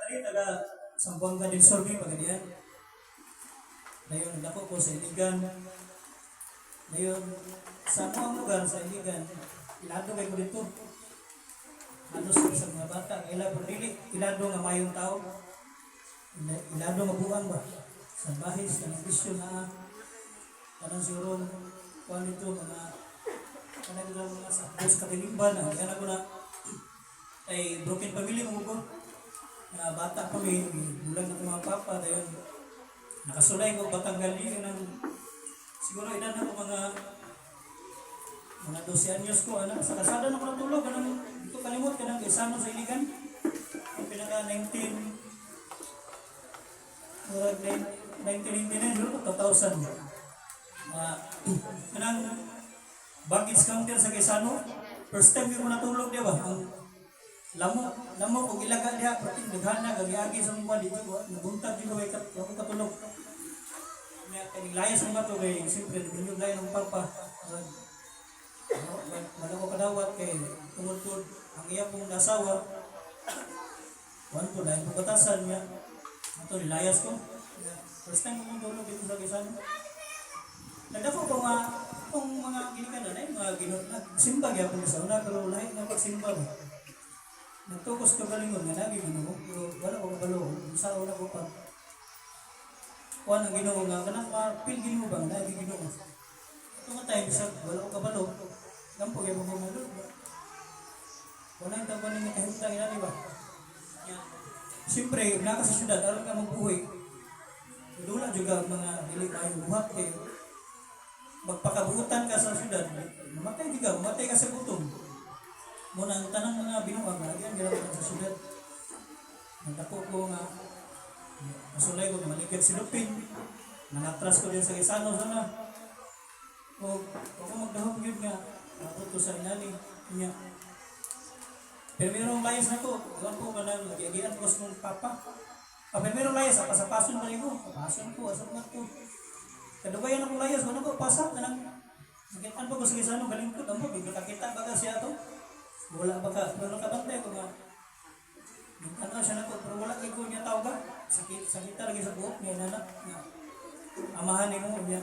Ay, taga Sambuanga del Sur ni pagadian. Dayon nako ko sa Iligan. Dayon sa mga lugar sa Iligan, ilado kay ko dito. Ano sa mga bata, kailan po dili, ilado nga mayong tao. Ilado nga buang ba? Sa bahis, sa bisyo na kanang siguro kuan ito mga kanang mga sa katinimban, ang kana ko na ay broken family mo ko. Bata pa may bulan ng mga papa dayon nakasulay ko Batanggali ng siguro edad na ko mga 12 anyos ko ana sa kasada na ko natulog kanang dito kalimot kanang Isano sa Iligan ang pinaka 1999 2000 kanang baggage counter sa Isano first time ko natulog di ba ang lamo kung ilaga diha pati daghana gagiagi sa mga dito nabuntag dito kay ako katulog nya kay layas ang bato kay siyempre binyog layan ng papa wala ko kadawat kay tungod ang iya pong nasawa wan ko dahil pagkatasan niya ato nilayas ko first time ko tulog dito sa Quezon nagdako ko nga kung mga ginikanan ay mga simba gyapon sa una pero lahi na pagsimba ba nagtukos ka galingon nga lagi Ginoo pero wala ko kabalo sa una ko pa kuan ang Ginoo nga kanang ma-feel Ginoo ba lagi Ginoo ito nga time sa wala ko kabalo gampo gyud mo mo wala yung taban ni kahimtang ina di ba siyempre naka sa syudad aron ka magbuhi dula juga mga dili kayo buhat kay magpakabuutan ka sa syudad mamatay ka sa gutom muna ang tanang mga binuang lagyan ginawa sa syudad nagdako ko nga masulay ko maligid si Lupin nangatras ko din sa Isano sana o ako magdahog yun nga naputo sa inani niya pero mayroong layas na ko alam ko ka na nagyagian ko sa mong papa pero mayroong layas sa pason na rin ko pason ko asap na ko kadugayan akong layas wala ko pasak na nang nakitaan pa ko sa Isano galing ko tamo bigla kakita baga siya to wala ba ka pero nakabantay ko nga ano siya na ko pero wala kay ko niya tao ka sakita lagi sa buhok niya nanak nga amahan ni mo niya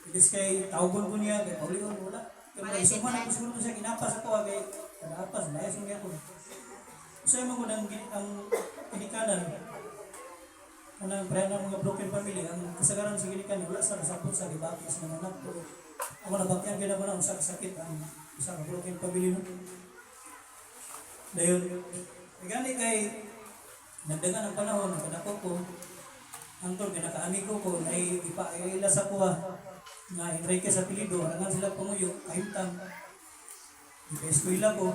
ibis kay tawgon ko niya kay paulion wala kaya mga isuman ako siguro siya ginapas ako kay kadapas layas mo niya ko so yung mga ang kinikanan anang brand ng mga broken family ang kasagaran sa kinikanan wala sa kasapot sa gibakis ng anak ko ako nabakyan kaya naman ang sakit ang isang broken family no dayon gani kay nagdagan ang panahon nagkadako ko antol kay nakaamigo ko ay ipaila sa kuha nga Enrique sa apelyido arangan sila pumuyo ahimtang ipa-eskwela ko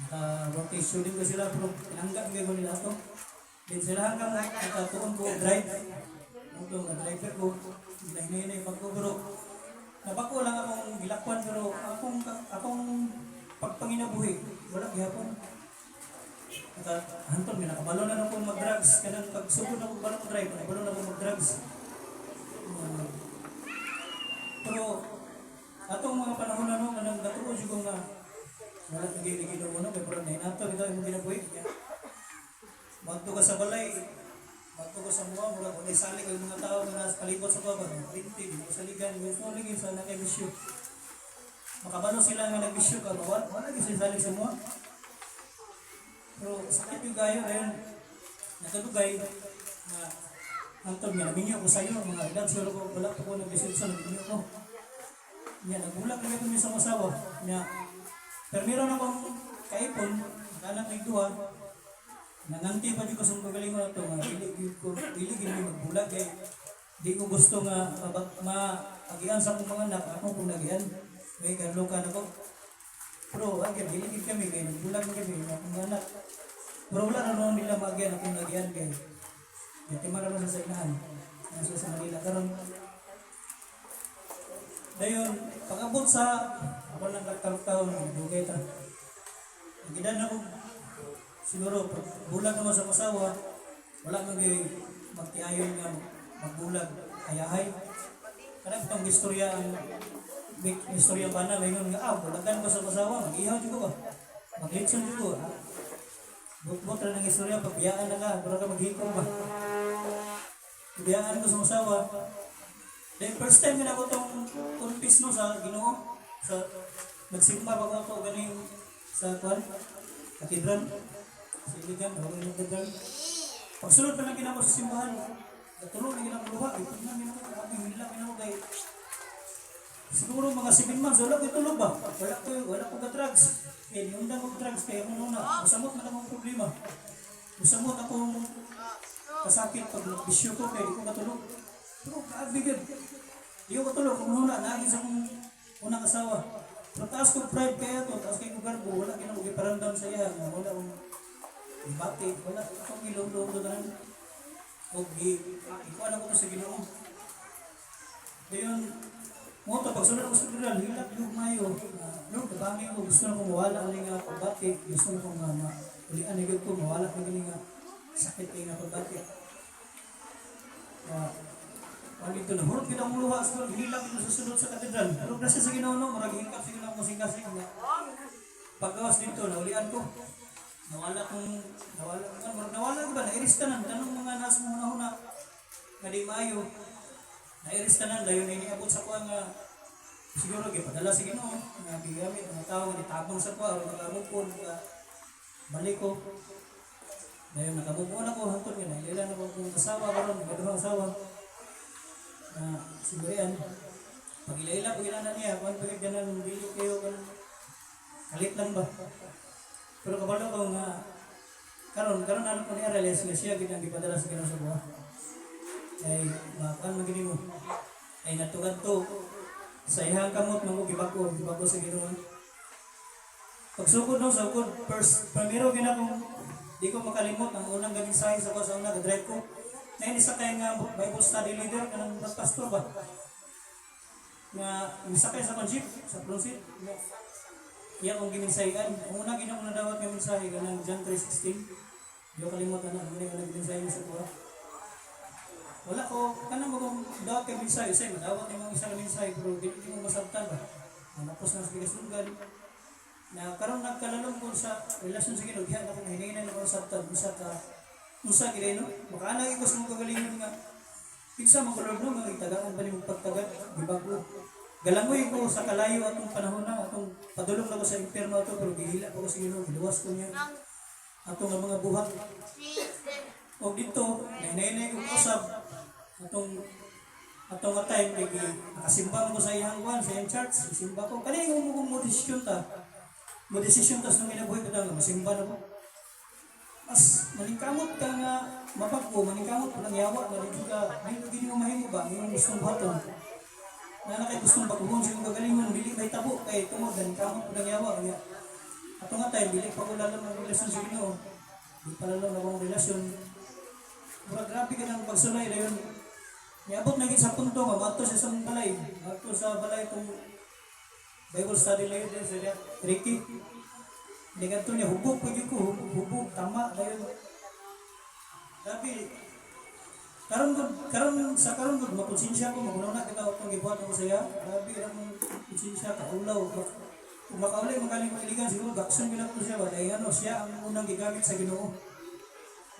naka-rotation din ko sila pero pinangga ko nila ito din sila hanggang nakatuon ko drive ito nga driver ko hinay-hinay pagkubro napako lang akong gilakwan pero akong pagpanginabuhi wala gihapon hantod may nakabalo na ako mag-drugs kanang pagsugod na ako balong drive nakabalo na ako mag-drugs pero atong mga panahon na no kanang datuo siguro nga wala nagiging Ginoo no kay pero nato ito yung ginabuhi magto ka sa balay magto ka sa mga mula kung isali kayo mga tao na nasa palibot sa baba printed sa ligan gusto rin sa nakibisyo makabalo sila nga nagbisyo ka wala kasi sali sa mga pero sakit yung gayo ayun nakadugay na antog nga nabinyo ko sa iyo mga edad siguro ko wala pa ko nag-isip nabinyo ko niya nagulat na kami sa masawa niya pero meron akong kaipon nakanak ng duha nananti pa di ko sa kagaling mo na ito nga dili gini magbulag kay di ko gusto nga maagian sa akong mga anak ako kung nagian may kalukan ako pero agad dili kami kay nagbulag kami akong anak pero wala na naman nila maagian akong nagian kay yatimara na sa inahan nasa sa Manila karon dayon pag-abot sa ako lang kaktaon dugay ta gidan na ko siguro bulag naman sa masawa wala kang magtiayon nga magbulag ayahay kanang itong istorya ang istorya ba na mayroon nga bulagan ko sa masawa mag-ihaw dito ba mag-litson dito Bukbot na ng istorya, pagbayaan na ka, para ka maghiko ba? Pagbayaan ko sa usawa. Then first time na ako itong confess no sa Ginoo. Sa nagsimba bago ako ganing sa kwan, katedral. Sa iligan, ako ganing katedral. Pagsunod pa lang ginako sa simbahan, natulog na ginako luha, ito na ginako, kapag hindi lang ginako kay siguro mga 7 months, wala ko itulog ba? Wala ko ka-drugs. Eh, niundang ko drugs, kaya ako nuna, masamot na akong problema. Masamot akong kasakit pag bisyo ko, kaya di ko katulog. Pero kaabigad, di ko katulog, kung nuna, nagis akong unang asawa. Pero taas ko pride kaya to, taas kay kugar ko, wala ginako iparamdam sa iya, wala akong ibati, wala akong ilong-long doon na o ikuan ako to sa Ginoo. Ngayon, mo to pagsunod ako sa Ginoo, hilap yung mayo. No, kabangin ko gusto na kong mawala ang nga pagbati, gusto na kong ulian na ko mawala ang nga sakit kay nga pagbati. Ang dito na hurot kita mong luha sa hilap ito sa sunod sa katedral. Pero kasi sa Ginoo no, marag hingkap sa Ginoo kasing-kasing nga. Paggawas dito, naulian ko. Nawala ko ba? Nairis tanan. Tanong mga nasa mga huna nga di maayo. Nairis tanan. Dayon na iniabot sa kuha nga siguro gipadala sa Ginoo. Nga gigamit ang tao nga ditapang sa kuha. O nakamupon nga balik ko. Dayon nakamupon ako. Hantod nga na. Ilan ako kung asawa karon nagaduhang asawa. Sigurian. Pag ila-ila, pag ilana niya. Kung pagod ka ng dili kayo. Kalit lang ba? Pero kabalo ko nga karon ano ko ni-realize nga siya gid ang gipadala sa Ginoo sa buha. Ay makan magini mo. Ay natugad to sa ihang kamot man ko gibako sa Ginoo. Pagsugod no sa good primero ginakong di ko makalimot ang unang ganing sa ko sa una ga-drive ko. Nay isa kay nga Bible study leader kanang pastor ba. Nga misakay sa jeep sa Pronsit. Iya kong giminsayan. Ang una ginang na dawat ng mensahe kanang John 3:16. Di ko kalimutan na ang nagminsahe sa kuha. Wala ko kanang mo dawat kay mensahe say madawat ni mga isang mensahe pero di mo masabtan ba. Napos na sa bigasungan. Na karon nagkalalong ko sa relasyon sa Ginoo diha ako hinahinan ako sabtan usa gid no. Baka ana ko sa kagalingon nga kinsa man ko Lord no magitagaan ba nimo pagtagad di ba ko galangoy ko sa kalayo atong panahon na atong padulong na ko sa impierno ato pero gihila ko sa Ginoo giluwas ko niya atong mga buhat o dito nainay ko usab atong time kay nakasimba mo ko sa iyang kwan sa iyang church simba ko kani mo desisyon ta sa minabuhi ko daw masimba na ko as maningkamot ka nga mapagko maningkamot pa lang yawa maligi ka may gini mo mahimo ba yung gustong buhaton na kay gustong baguhon sa mga galingon dili may tabo kay tungod dan kamot pud yawa kanya ato nga tayo dili pa ko lalang ang relasyon sa Ginoo di pa lalang ang relasyon mura grabe ka nang pagsulay dayon niabot na gid sa punto nga mato siya sa balay mato sa balay kung Bible study leader sa Ricky dengan to niya hubog pag ko hubog tama dayon grabe karon gud makonsensya ko magunaw na kita utong gibuhat ko saya grabe ra mong konsensya ka ulaw kung makaulay magaling mailigan siguro gakson gila ko siya ba dahil siya ang unang gigamit sa Ginoo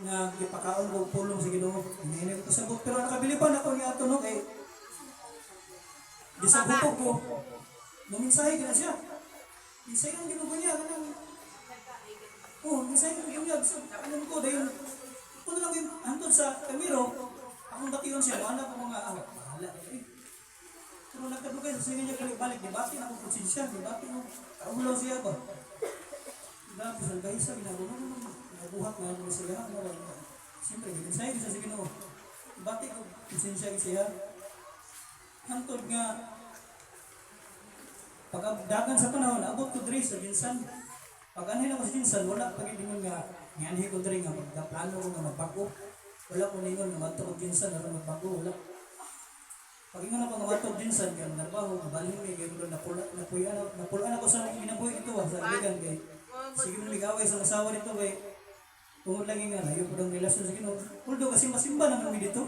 nga gipakaon ko pulong sa Ginoo hinihini ko sa but pero nakabilipan ako ni ato no kay bisabot ko muminsahe gina siya isay ang Ginoo niya kanang minsan yung alam ko dahil kung lang yung hantod sa kamero akong batiyon siya wala ko mga bahala pero nagkadugay sa sige niya balik debate na akong konsensya debate mo kaulaw siya ba grabe sa guys sa ginagawa nabuhat na ako siya siyempre ginsay ko sa sige no debate ko konsensya siya hantod nga pagdagan sa panahon abot ko diri sa ginsan pag anhin ako sa Jinsan, wala pag-ibingon nga niyanhi ko rin nga magkaplano ko nga magbago. Wala ko ningon nga matog Jinsan na magbago, wala. Pag ingon ako nga matog Jinsan, kaya narbaho, mabalhin may gaya napulaan ako sa inabuhi dito sa aligan kay sige mo nagaway sa asawa dito kay tungod lagi nga na, yung pudang relasyon sa Ginoo. Although kasi masimba naman kami dito.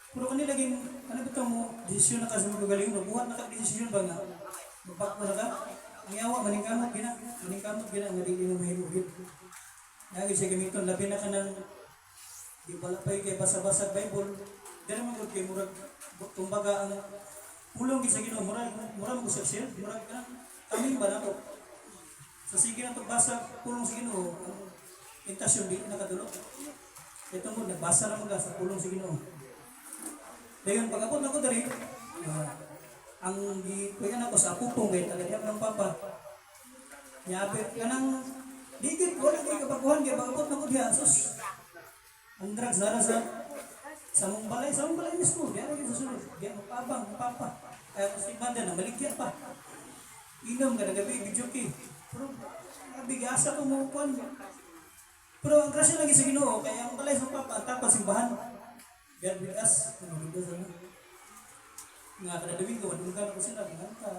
Pero kanila laging, ano ba ito mo, desisyon na kasi magagaling, magbuhat na ka-desisyon ba nga? Magbago na ka? Ang yawa, maningkamot gina, nga di mo mahimugit. Lagi siya gamiton, labi na ka ng di pala pa kay basa-basa Bible. Dili man gud kay murag kumbaga ang pulong gid sa Ginoo murag mo sa siya, murag ka kami ba nato. Sa sige na to basa pulong sa Ginoo, ang intasyon di nakadulot. Ito mo nabasa na mga sa pulong sa Ginoo. Dayon pag-abot nako diri, ang kuya na ko sa pupong kay talaga ng papa. Nyabi kanang digit wala kay kapakuhan kay pag-abot nako diha sus. Ang drugs dara sa mong balay mismo, diyan lagi sa sunod. Diyan mapapa. Kaya kung si Banda na maligyan pa. Inom ka na gabi, bidyoki. Pero nabigasa ko mo kuhan. Pero ang grasya lagi sa Ginoo, kaya ang balay sa papa, ang tapos simbahan. God with us. Nga kada Domingo, madunggan ako sila. Nganta,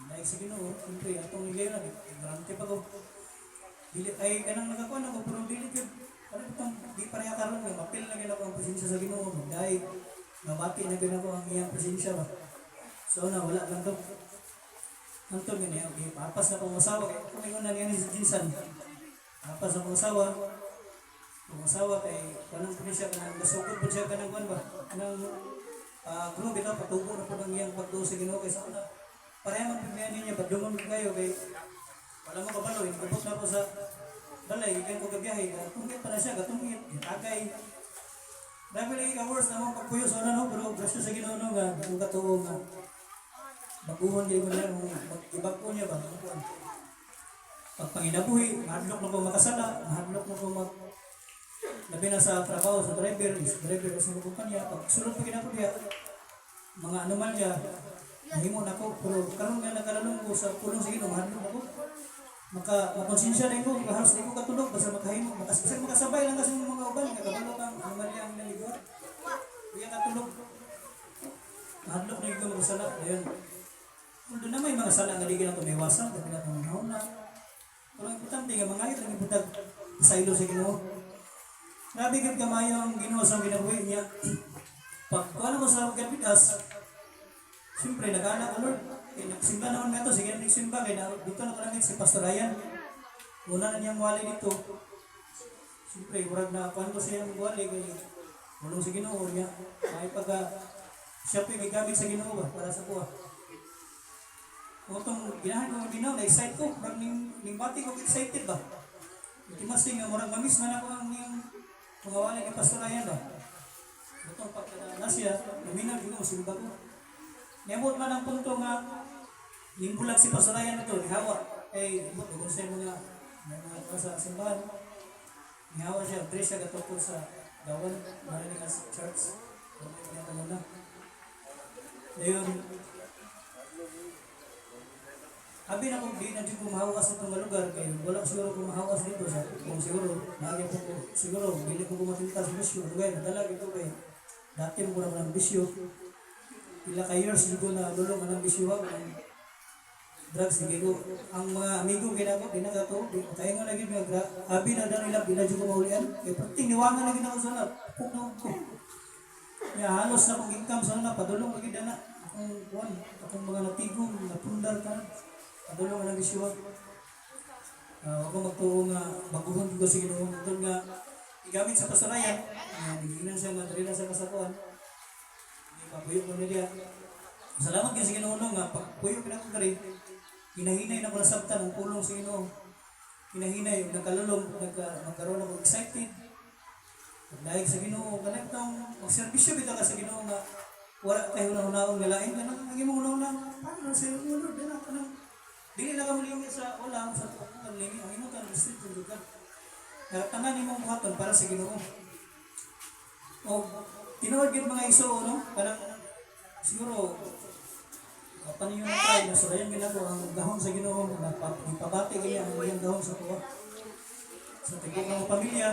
naik sa Ginoo. Siyempre, atong nilay na, garante pa ko. Ay, kanang nakakuha ako, pero dili ko. Ano itong di pareha karon nga mapil na gina ko ang presensya sa Ginoo dahil mabati na gina ko ang iyang presensya ba. So na wala lang to. Antong gani okay, papas na pangasawa kay kung ingon na niya ni Jinsan. Papas na pangasawa. Pangasawa kay kanang presensya kanang gasugod po siya kanang kuan ba. Kanang grupo bitaw patubo na po ng iyang pagtuo sa Ginoo kay sa una. Pareha man pigyan niya badungon kayo kay wala mo kabalo inabot na po sa balay, ikan ko gabiyahe, tungkit pa na siya, gatungkit, agay. Dami lagi ka-worse na mong pagpuyo sa ano, pero grasyo sa Ginoo nga, kung katuo nga. Baguhon niya mo niya, ibag ko niya ba? Pag panginabuhi, mahadlok na ko makasala, mahadlok na ko labi na sa trabaho, sa driver sa mga kumpanya, pag sulod pa ginako diya, mga anomalya, nahimo na ko, pero karon nga nakalalong ko sa pulong sa Ginoo, mahadlok na ko. Makonsensya rin ko, halos di ko katulog, basta makasabay lang kasi ng mga uban, nagkabalo kang anomalya ang naligot. Kaya katulog. Mahadlok na yung mga sala. Ayun. Kung doon na may mga sala nga di ka na tumiwasan, kasi na itong na. Pero ang importante nga, mga ayot lang yung butag sa ilo sa Ginoo. Grabe kang kamayo ang Ginoo sa ginabuhi niya. Pag kung ano mo sa Gapitas, siyempre nag-anak ka Lord. Nagsimba naman nga ito, sige na nagsimba. Kaya dito na kalamit si Pastor Ryan. Una na niyang wali dito. Siyempre, urag na kwento siya ng wali. Kaya ulong sa Ginoo niya. May siya po may gamit sa Ginoo ba? Para sa kuha. Kung itong ginahan ko ng Ginoo, na-excite ko. Urag ning bati ko excited ba? Itimasing nga, murag mamis man ako ang niyang mga wali ni Pastor Ryan ba? Itong pagkana siya, luminag Ginoo, simba ko. Niyabot man ang punto nga nimbulag si Pastor Ryan ito, nihawa. Kung sa mga sa simbahan, nihawa siya, dress siya gatapos sa gawan, marinig sa church. Okay, niya muna. Ngayon, abi na kung di na din kumahawas sa itong lugar, kaya wala siguro kumahawas dito sa kung siguro, naagay po ko, siguro, hindi ko kumatinta sa bisyo, lugar, nadalag ito kaya, dati mo na ng bisyo, ila ka years ko na lulong anang bisyuha ng drugs ni ko. Ang mga amigo ginagato, kaya nga lagi mga abi na daw nila binadyo ko maulian. Kaya pati niwangan lagi na ko sa puk na ko. Kaya halos na kong income sa na padulong lagi na akong mga natigong, napundar ka. Padulong na bisyuha. Ako magtuo nga baguhon ko sa Ginoo doon nga igamit sa pasarayan. Bigyan siya madali na sa kasakuan. Pagpuyo ko nila. Salamat kayo sa Ginoo nga pagpuyo ko na ko rin. Hinahinay na ko nasabtan ang pulong sa Ginoo. Hinahinay, nagkalulong, nagkaroon ako excited. Dahil sa Ginoo, kanang itong magservisyo bita ka sa Ginoo nga wala tayo na-unaong nalain ka nang naging mga una-una. Paano na sa iyo, Lord? Dili na ka muli sa ulang sa ang imo ka street ng lugar. Tanan imong buhaton para sa Ginoo. O tinuod gid mga iso no parang siguro paano yung try na surayan ginako ang gahom sa Ginoo ipabati kaya ang iyang gahom sa tuwa sa tigong ng pamilya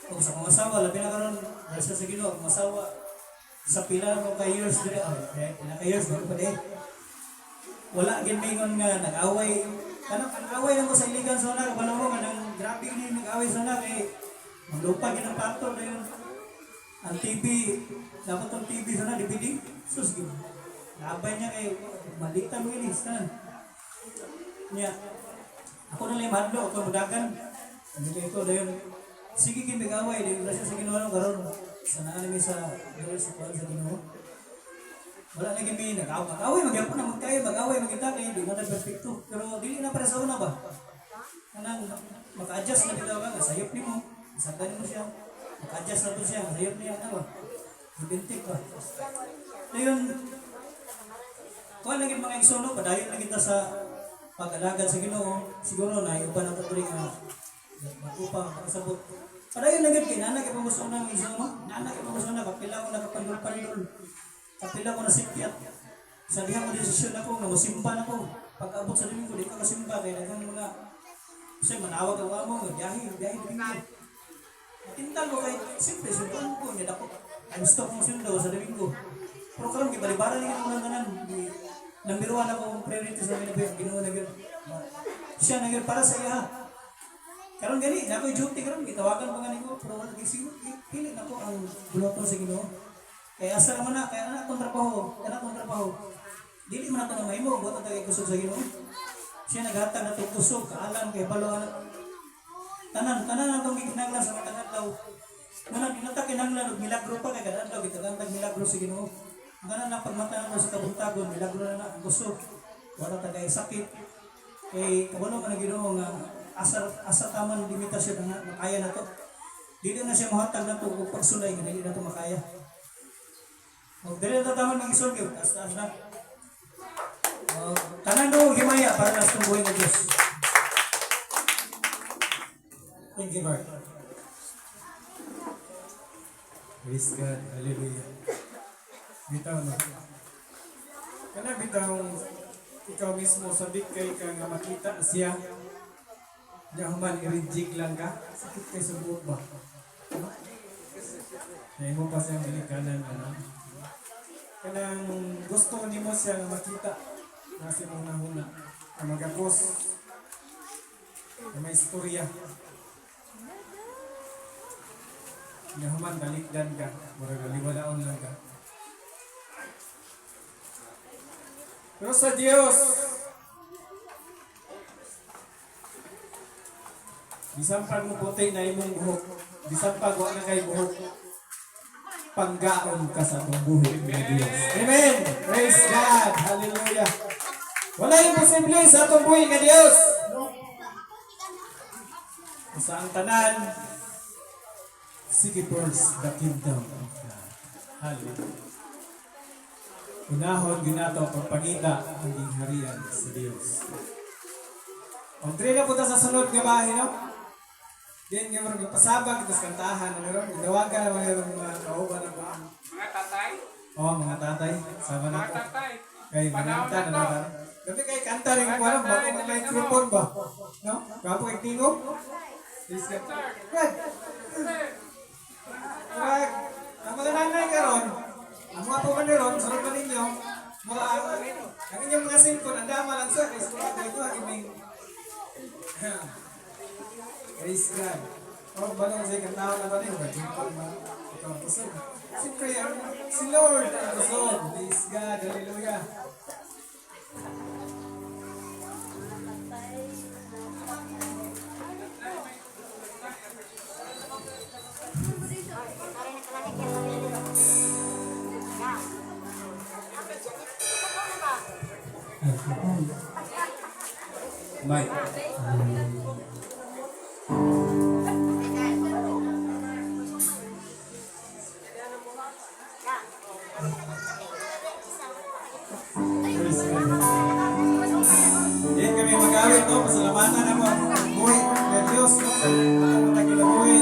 o sa mga asawa labi na karon sa Ginoo ang asawa sa pila mo ka years dire pila ka years pa din wala gid mingon nga nag-away kanang away lang ko sa iligan sa una kabalo mo kanang grabe ni nag-away sa una kay maglupag gid ang pato dayon. Ang TV, dapat ang TV sana, DVD, sus, labay niya kay malikta mo ilis, kanan. Niya, ako na lang yung hadlo, ako mudagan, Ano ito dahil sige kimig-away, dahil na siya sa Ginoo ng karon. Sa naanimi sa girls sa sa Ginoo. Wala na kimi nag-away, magyapon na mag-away, magkita kay di man na perfecto. Pero dili na para sa una ba? Kanang maka-adjust na bitaw ka, sayop nimo. Saktan mo siya. Maka-adjust na po siya, sayop niya ano ba? Ibintik ba? Ngayon, kung lagi mga igsono, padayon na kita sa pag-alagad sa Ginoo, siguro na iba na ito rin na magupang pakasabot. Padayon na gid kinana kay gusto nang igsono, nana kay gusto na kapila ko nakapandol-pandol. Kapila ko na simpiat. Sabihan mo desisyon ako nga mosimba na ko. Pag-abot sa Domingo, di ka kasimba kay daghang mga kasi manawag ang amo nga biyahe Domingo. Tintal mo kay simple sundan ko niya dako. I'm stop mo sundo sa Domingo. Pero karon gibalibaran ni ang mga tanan. Number 1 ako priority sa mga Ginoo na gyud. Siya na gyud para sa iya. Karon gani na ko duty karon gitawagan pa gani ko pero wala gising pili na ko ang buloton sa Ginoo. Kaya asa naman na kaya ana kontrabaho, dili man ako na mahimo buot ang kusog sa Ginoo. Siya naghatag na kusog kaalam kay balo tanan ang gikinahanglan sa matag adlaw. Muna ginata kinahanglan og milagro pa kay kada adlaw gitagantag milagro sa Ginoo. Ngana na pagmatanan ko sa kabuntagon milagro na ang kusog. Wala tagay sakit. Eh kabalo man ang Ginoo nga asa taman limitasyon na makaya na to. Dili na siya mahatag na to og pagsulay nga dili na to makaya. Og dili na taman ng isog gyud taas na. Tanan do himaya para sa buhay ng Dios. Thank you, Lord. Praise God. Hallelujah. Bitaw na. Kana bitaw ikaw mismo sabik kay ka nga makita siya. Diya human i-reject lang ka. Sakit kay sa buot ba? Kaya mo pa siyang bilikanan ano. Kanang gusto nimo siya nga makita. Nasi mong nahuna. Ang magapos. May istorya. Yahuman balikdan ka, murag liwalaon lang ka. Pero sa Dios, bisan pag mo puti na imong buhok, bisan pag wa na kay buhok, panggaon ka sa atong buhok ng Dios. Amen! Praise God! Hallelujah! Wala imposible sa atong buhok ng Dios! Sa ang tanan, sige first the kingdom of God. Hallelujah. Unahon ginato pagpangita ang gingharian sa Dios. Ang na punta sa sunod nga bahay, no? Diyan nga marang pasabag ito sa kantahan. Ginawagan na mga kauban ng bahay. Mga tatay? Oo, mga tatay. Sama na Mga po. tatay. Kay mananta na natin. Dati kay kanta rin ko alam, bago may microphone ba? No? Kapo kay tingog? Please get good. Correct. Ang mga nanay karon, ang mga pumaneron, sarap na ninyo, mga ang inyong mga singkon, ang dama lang sa Christ, mga ito, ang iming, praise God. O, balong sa ikang tao na ba rin, ito ang kusog. Siyempre, si Lord ang kusog. Praise God, hallelujah. Mike. Yan kami mag-awit to, pasalamatan ako ang buhay ng Diyos, no? Ang matagil na buhay.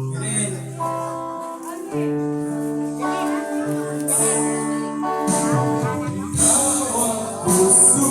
Ganun. Puso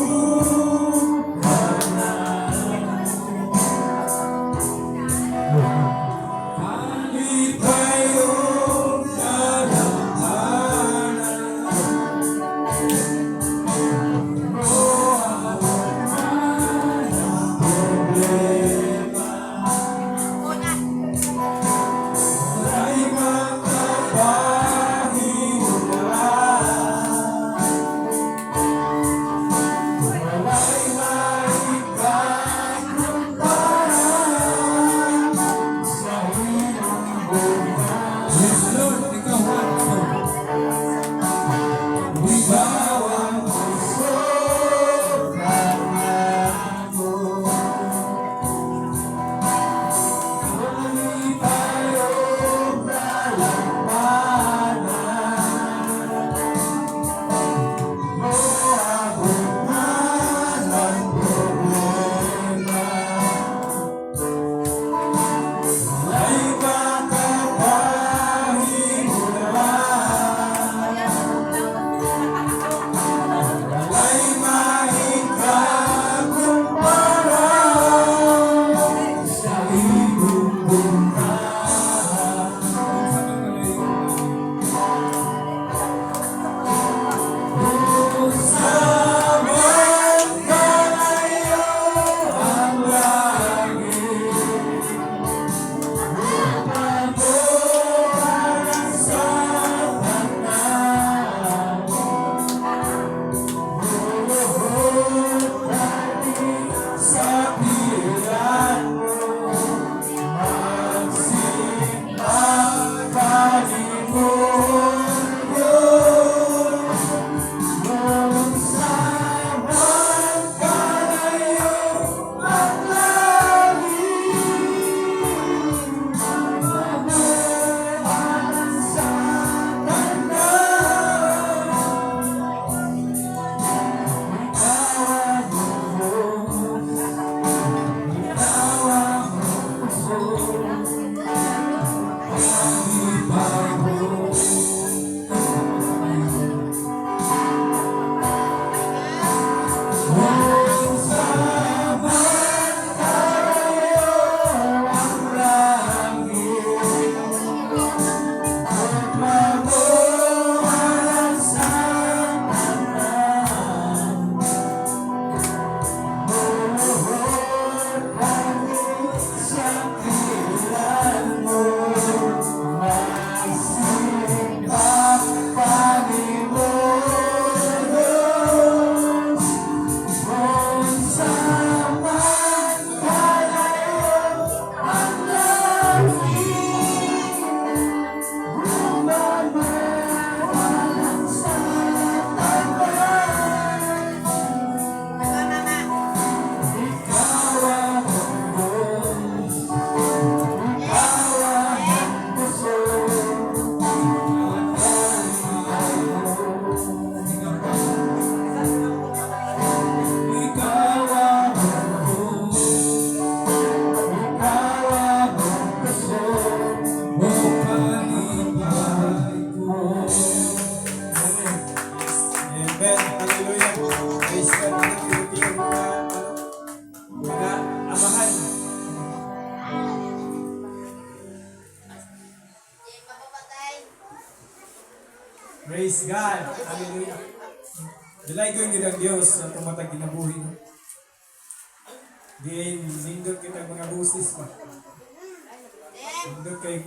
Praise God. Hallelujah. Dalay ko yung ang Diyos na tumatag ginabuhi. Din, nindot kita mga busis pa. Nindot kay